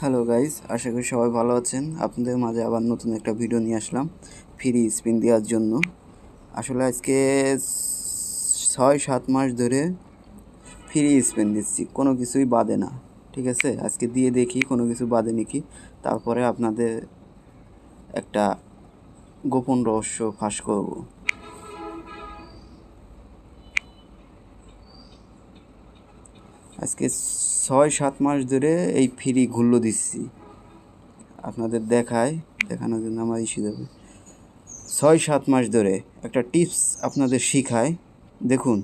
Hello guys, আশা করি সবাই ভালো আছেন। আপনাদের মাঝে আবার নতুন একটা ভিডিও নিয়ে আসলাম ফ্রি স্পিন দেওয়ার জন্য। আসলে আজকে 6-7 মাস ধরে ফ্রি স্পিন দিচ্ছি, কোনো কিছুই বাদে না। ঠিক আছে, আজকে দিয়ে দেখি কোনো কিছু বাদে নাকি। তারপরে আপনাদের একটা গোপন রহস্য ফাঁস করব। আজকে 6-7 মাস ধরে এই ফ্রি ঘুরলো দিচ্ছি। আপনাদের দেখানোর জন্য আমার ইস্যু দেবে। 6-7 মাস ধরে একটা টিপস আপনাদের শিখায়। দেখুন,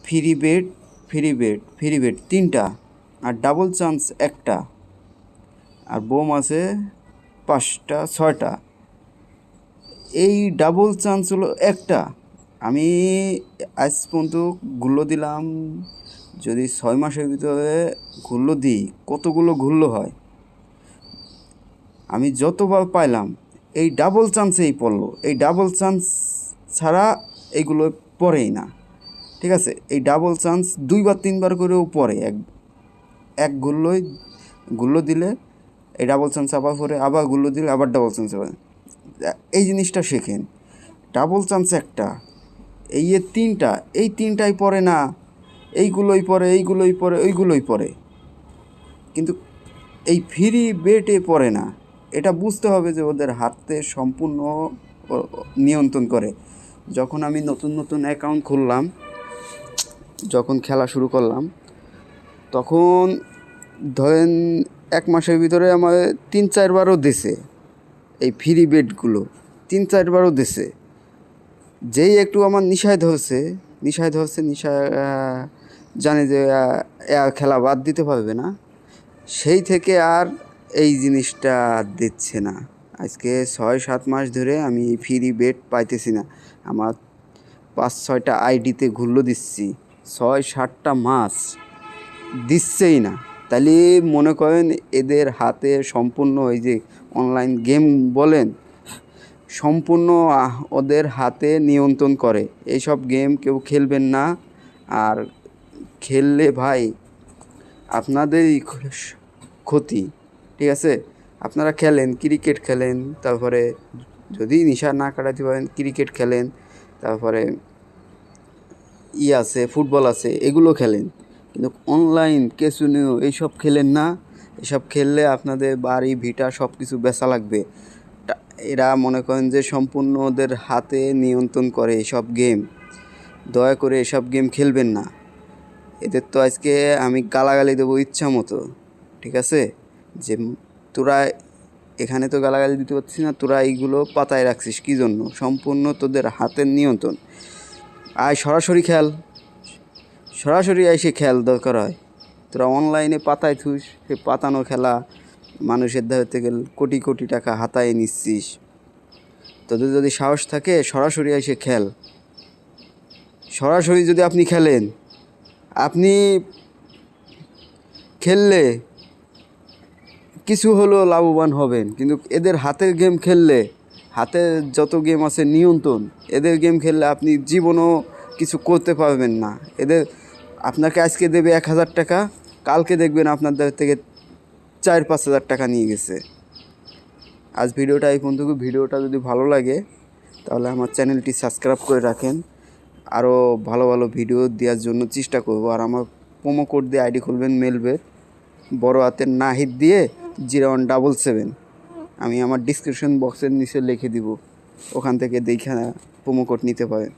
ফ্রি বেড 3টা, আর ডাবল চান্স 1টা, আর বোম আছে 5টা 6টা। এই ডাবল চান্স হলো 1টা। আমি আজ পর্যন্ত ঘুরলো দিলাম, যদি 6 মাসের ভিতরে ঘুরলো দিই কতগুলো ঘুরলো হয়। আমি যতবার পাইলাম এই ডাবল চান্সেই পড়লো। এই ডাবল চান্স ছাড়া এইগুলো পড়েই না। ঠিক আছে, এই ডাবল চান্স 2-3বার করেও পড়ে। এক গুল্লো দিলে এই ডাবল চান্স আবার পরে, আবার গুল্লো দিলে আবার ডাবল চান্স পড়ে। এই জিনিসটা শেখেন। ডাবল চান্স 1টা, এই 3টা, এই 3টাই পড়ে না। এইগুলোই পড়ে ওইগুলোই পড়ে, কিন্তু এই ফ্রি বেটে পড়ে না। এটা বুঝতে হবে যে ওদের হাতে সম্পূর্ণ নিয়ন্ত্রণ করে। যখন আমি নতুন অ্যাকাউন্ট খুললাম, যখন খেলা শুরু করলাম, তখন ধরেন 1 মাসের ভিতরে আমার 3-4বারও দিছে এই ফ্রি বেটগুলো, 3-4বারও দিছে। যেই একটু আমার নিশায় ধরছে, জানে যে খেলা বাদ দিতে পারবে না, সেই থেকে আর এই জিনিসটা দিচ্ছে না। আজকে 6-7 মাস ধরে আমি ফ্রি বেট পাইতেছি না। আমার 5-6টা আইডিতে ঘুরলো দিচ্ছি, 6-7টা মাস দিচ্ছেই না। তাহলে মনে করেন এদের হাতে সম্পূর্ণ ওই যে অনলাইন গেম বলেন, সম্পূর্ণ ওদের হাতে নিয়ন্ত্রণ করে। এইসব গেম কেউ খেলবেন না। আর খেললে ভাই আপনাদেরই ক্ষতি। ঠিক আছে, আপনারা খেলেন, ক্রিকেট খেলেন, তারপরে যদি নেশা না কাটাতে পারেন ক্রিকেট খেলেন, তারপরে আছে ফুটবল আছে, এগুলো খেলেন। কিন্তু অনলাইন ক্যাসিনো এইসব খেলেন না। এসব খেললে আপনাদের বাড়ি ভিটা সব কিছু বেচা লাগবে। এরা মনে করেন যে সম্পূর্ণ ওদের হাতে নিয়ন্ত্রণ করে এসব গেম। দয়া করে এসব গেম খেলবেন না। এদের তো আজকে আমি গালাগালি দেবো ইচ্ছা মতো। ঠিক আছে, যে তোরা এখানে তো গালাগালি দিতে পারছিস না, তোরা এইগুলো পাতায় রাখছিস কী জন্য? সম্পূর্ণ তোদের হাতের নিয়ন্ত্রণ। আয় সরাসরি এসে খেল দরকার হয়। তোরা অনলাইনে পাতায় থুস, সে পাতানো খেলা মানুষের ধার থেকে কোটি কোটি টাকা হাতায় নিচ্ছিস। তোদের যদি সাহস থাকে সরাসরি এসে খেল। সরাসরি যদি আপনি খেলেন, আপনি খেললে কিছু হলেও লাভবান হবেন। কিন্তু এদের হাতের গেম খেললে, হাতে যত গেম আছে নিয়ন্ত্রণ, এদের গেম খেললে আপনি জীবনও কিছু করতে পারবেন না। এদের আপনাকে আজকে দেবে 1,000 টাকা, কালকে দেখবেন আপনাদের থেকে 4-5 হাজার টাকা নিয়ে গেছে। আজ ভিডিওটা এই পর্যন্ত। ভিডিওটা যদি ভালো লাগে তাহলে আমার চ্যানেলটি সাবস্ক্রাইব করে রাখেন। আরও ভালো ভালো ভিডিও দেওয়ার জন্য চেষ্টা করব। আর আমার প্রোমো কোড দিয়ে আইডি খুলবেন, মেলবেট বড় হাতের নাহিদ দিয়ে 0177। আমি আমার ডিসক্রিপশন বক্সের নিচে লিখে দিব, ওখান থেকে দেখে প্রোমো কোড নিতে পারেন।